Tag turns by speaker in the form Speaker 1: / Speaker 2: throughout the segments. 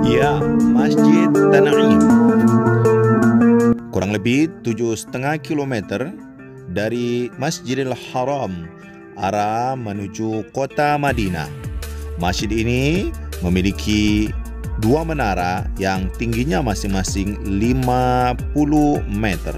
Speaker 1: Ya, Masjid Tanaim. Kurang lebih 7,5 kilometer dari Masjidil Haram, arah menuju kota Madinah. Masjid ini memiliki dua menara yang tingginya masing-masing 50 meter.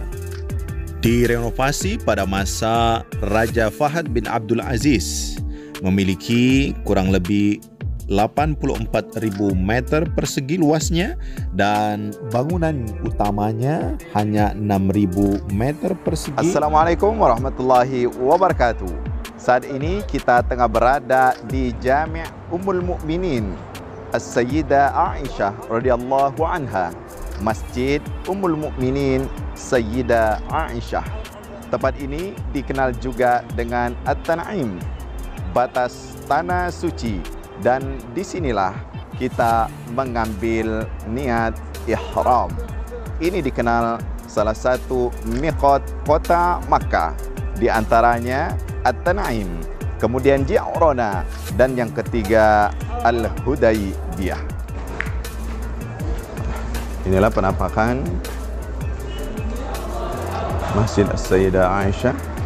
Speaker 1: Direnovasi pada masa Raja Fahad bin Abdul Aziz, memiliki kurang lebih 84.000 meter persegi luasnya dan bangunan utamanya hanya 6.000 meter persegi.
Speaker 2: Assalamualaikum warahmatullahi wabarakatuh. Saat ini kita tengah berada di Jami' Ummul Mukminin As-Sayyidah Aisyah radhiyallahu anha, Masjid Ummul Mukminin Sayyidah Aisyah. Tempat ini dikenal juga dengan At-Tanaim, batas tanah suci. Dan disinilah kita mengambil niat ihram. Ini dikenal salah satu miqat kota Makkah, di antaranya At-Tanaim, kemudian Ji'rana, dan yang ketiga Al-Hudaybiyah. Inilah penampakan Masjid As-Sayyidah Aisyah.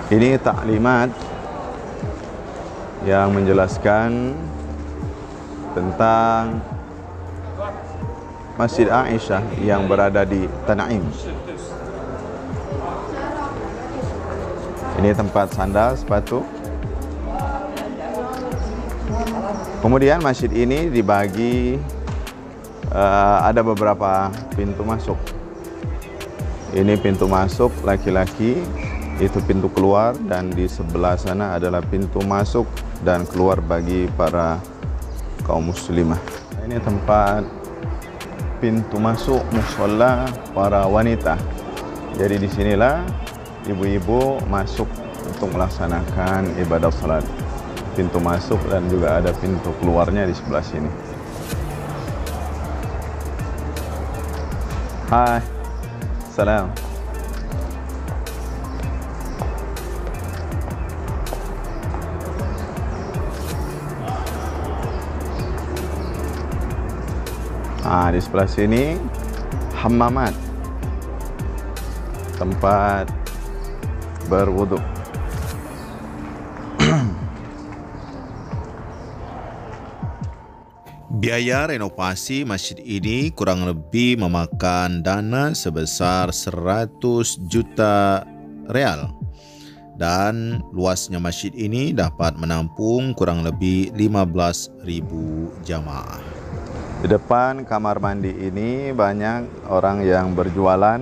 Speaker 2: Ini taklimat yang menjelaskan tentang Masjid Aisyah yang berada di Tanaim. Ini tempat sandal, sepatu. Kemudian masjid ini dibagi, ada beberapa pintu masuk. Ini pintu masuk laki-laki, itu pintu keluar, dan di sebelah sana adalah pintu masuk dan keluar bagi para kaum muslimah. Ini tempat pintu masuk musholla para wanita. Jadi disinilah ibu-ibu masuk untuk melaksanakan ibadah salat. Pintu masuk dan juga ada pintu keluarnya di sebelah sini. Hai, salam. Di sebelah sini hammamat, tempat berwudu.
Speaker 1: Biaya renovasi masjid ini kurang lebih memakan dana sebesar 100 juta real. Dan luasnya masjid ini dapat menampung kurang lebih 15.000 jamaah.
Speaker 2: Di depan kamar mandi ini banyak orang yang berjualan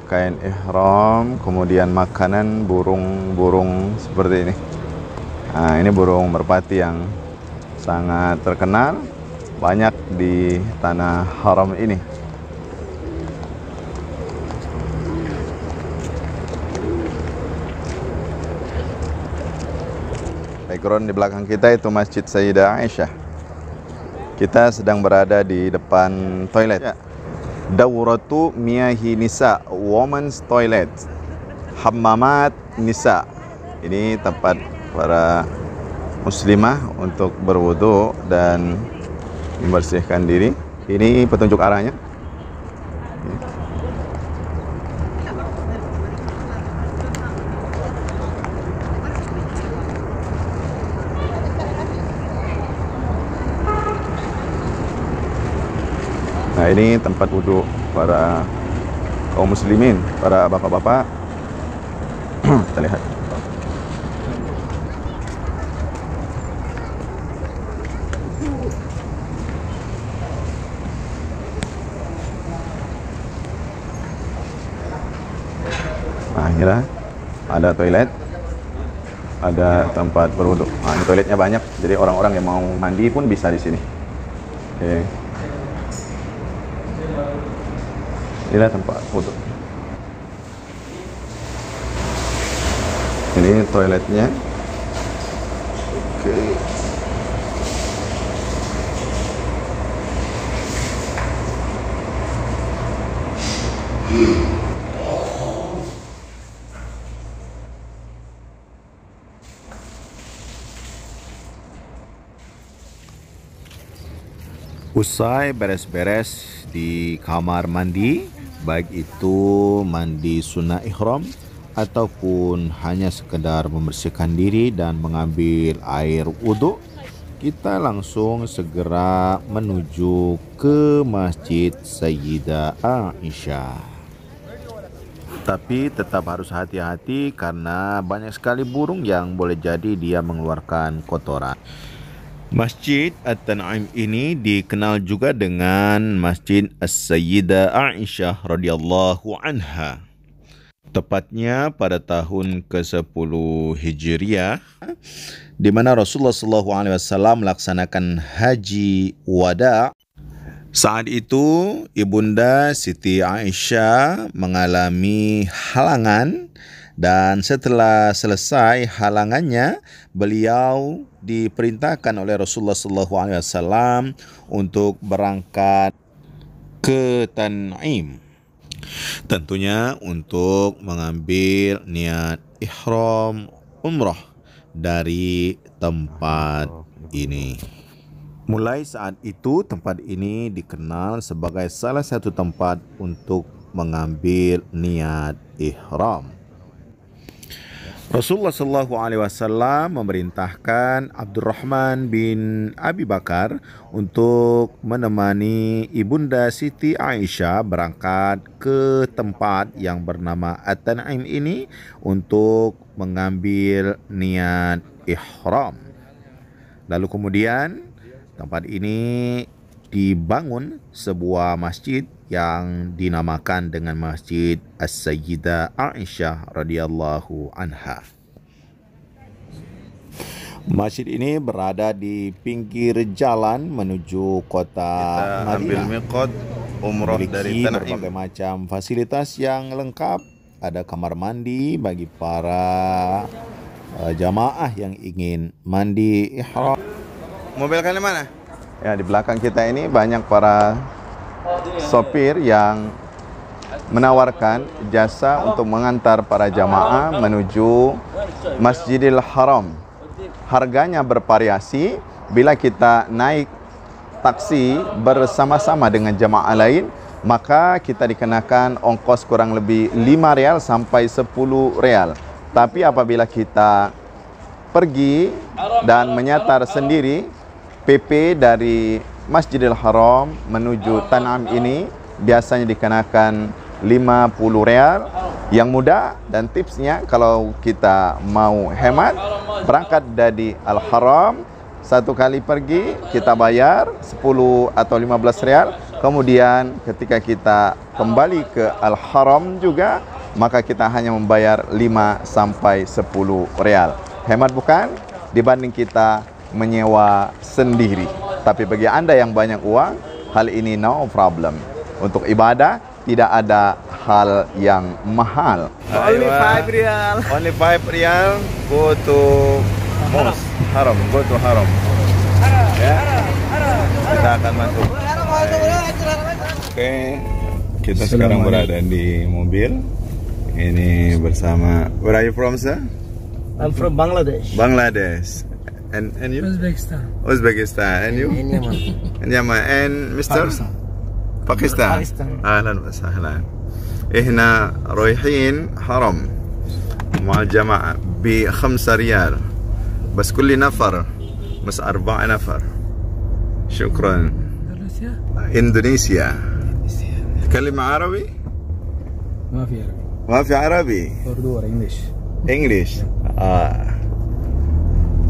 Speaker 2: kain ihram, kemudian makanan, burung-burung seperti ini. Nah, ini burung merpati yang sangat terkenal, banyak di tanah haram ini. Background di belakang kita itu Masjid Sayyidah Aisyah. Kita sedang berada di depan toilet. Dauratu Miyahi Nisa, Women's Toilet, Hammamat Nisa. Ini tempat para muslimah untuk berwudu dan membersihkan diri. Ini petunjuk arahnya. Nah, ini tempat wudhu para kaum muslimin, para bapak-bapak. Kita lihat. Nah, inilah ada toilet, ada tempat berwudhu. Nah, ini toiletnya banyak, jadi orang-orang yang mau mandi pun bisa di sini. Oke. Inilah tempat wudhu. Ini toiletnya. Oke.
Speaker 1: Usai beres-beres di kamar mandi, baik itu mandi sunnah ihram ataupun hanya sekedar membersihkan diri dan mengambil air wudhu, kita langsung segera menuju ke Masjid Sayyidah Aisyah. Tapi tetap harus hati-hati karena banyak sekali burung yang boleh jadi dia mengeluarkan kotoran. Masjid At-Tan'im ini dikenal juga dengan Masjid As-Sayyidah Aisyah radhiyallahu anha. Tepatnya pada tahun ke-10 Hijriah, di mana Rasulullah SAW melaksanakan haji wada. Saat itu Ibunda Siti Aisyah mengalami halangan, dan setelah selesai halangannya, beliau diperintahkan oleh Rasulullah SAW untuk berangkat ke Tan'im. Tentunya untuk mengambil niat ihram umrah dari tempat ini. Mulai saat itu tempat ini dikenal sebagai salah satu tempat untuk mengambil niat ihram. Rasulullah SAW memerintahkan Abdurrahman bin Abi Bakar untuk menemani Ibunda Siti Aisyah berangkat ke tempat yang bernama At-Tan'im ini untuk mengambil niat ihram. Lalu kemudian tempat ini dibangun sebuah masjid yang dinamakan dengan Masjid As-Sayyidah Aisyah radhiyallahu anha. Masjid ini berada di pinggir jalan menuju kota Madinah.
Speaker 2: Ambil miqat umrah dari
Speaker 1: Memiliki
Speaker 2: Tan'im.
Speaker 1: berbagai macam fasilitas yang lengkap. Ada kamar mandi bagi para jamaah yang ingin mandi ihram.
Speaker 2: Mobil kalian mana? Ya, di belakang kita ini banyak para sopir yang menawarkan jasa untuk mengantar para jamaah menuju Masjidil Haram. Harganya bervariasi. Bila kita naik taksi bersama-sama dengan jamaah lain, maka kita dikenakan ongkos kurang lebih 5 rial sampai 10 rial. Tapi apabila kita pergi dan menyatar sendiri, PP dari Masjidil Haram menuju Tan'im ini biasanya dikenakan 50 rial. Yang mudah dan tipsnya, kalau kita mau hemat, berangkat dari Al-Haram, satu kali pergi kita bayar 10 atau 15 rial. Kemudian ketika kita kembali ke Al-Haram juga, maka kita hanya membayar 5 sampai 10 rial. Hemat bukan? Dibanding kita menyewa sendiri. Tapi bagi Anda yang banyak uang, hal ini no problem. Untuk ibadah tidak ada hal yang mahal.
Speaker 3: Only 5 rial.
Speaker 2: Only 5 rial go to mosque Haram, go to Haram. Ya. Kita akan masuk. Oke, kita sekarang berada di mobil. Ini bersama. Where are you from, sir?
Speaker 3: I'm from Bangladesh.
Speaker 2: Bangladesh. And you?
Speaker 4: Uzbekistan.
Speaker 2: Uzbekistan. And you?
Speaker 3: In Yemen.
Speaker 2: And Yemen. And Mr. Pakistan.
Speaker 3: Pakistan.
Speaker 2: أهلا وسهلا. إحنا رايحين حرم مع الجماعة ب5 ريال بس كل نفر بس 4 نفر. شكرا.
Speaker 4: روسيا
Speaker 2: إندونيسيا. تكلم عربي؟
Speaker 4: ما في عربي.
Speaker 2: ما في عربي.
Speaker 4: اردو or English.
Speaker 2: English.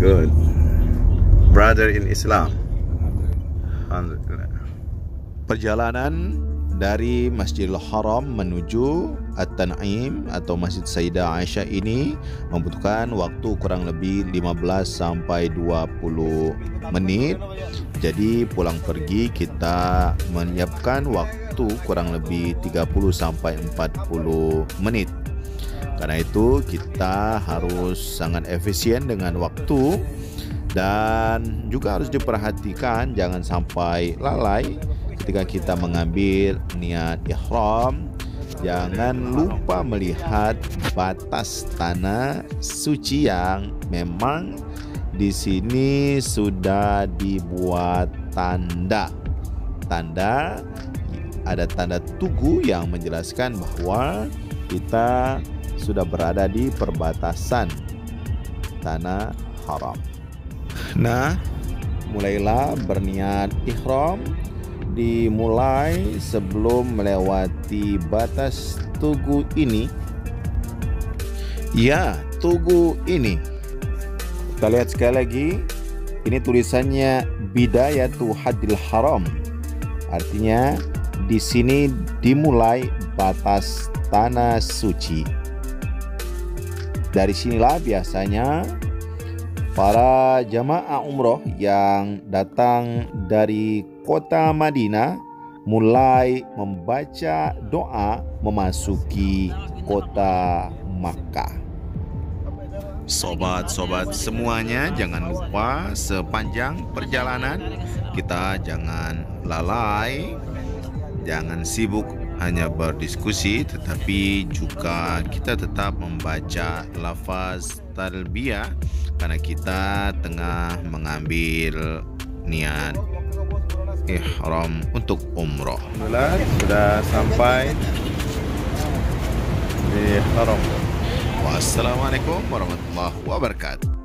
Speaker 2: Good. Brother in Islam. Alhamdulillah.
Speaker 1: Perjalanan dari Masjidil Haram menuju At-Tan'im atau Masjid Sayyidah Aisyah ini membutuhkan waktu kurang lebih 15 sampai 20 menit. Jadi pulang pergi kita menyiapkan waktu kurang lebih 30 sampai 40 menit. Karena itu kita harus sangat efisien dengan waktu dan juga harus diperhatikan jangan sampai lalai ketika kita mengambil niat ihram. jangan lupa melihat batas tanah suci yang memang di sini sudah dibuat tanda. Ada tanda tugu yang menjelaskan bahwa kita sudah berada di perbatasan tanah haram. Nah, mulailah berniat ihram, dimulai sebelum melewati batas tugu ini. Ya, tugu ini. Kita lihat sekali lagi. Ini tulisannya Bidayatu Hadil Haram. Artinya di sini dimulai batas tanah suci. Dari sinilah biasanya para jamaah umroh yang datang dari kota Madinah mulai membaca doa memasuki kota Makkah. Sobat-sobat semuanya, jangan lupa sepanjang perjalanan kita jangan lalai, jangan sibuk hanya berdiskusi, tetapi juga kita tetap membaca lafaz talbiyah karena kita tengah mengambil niat ihram untuk umroh.
Speaker 2: Alhamdulillah sudah sampai di haram.
Speaker 1: Wassalamualaikum warahmatullahi wabarakatuh.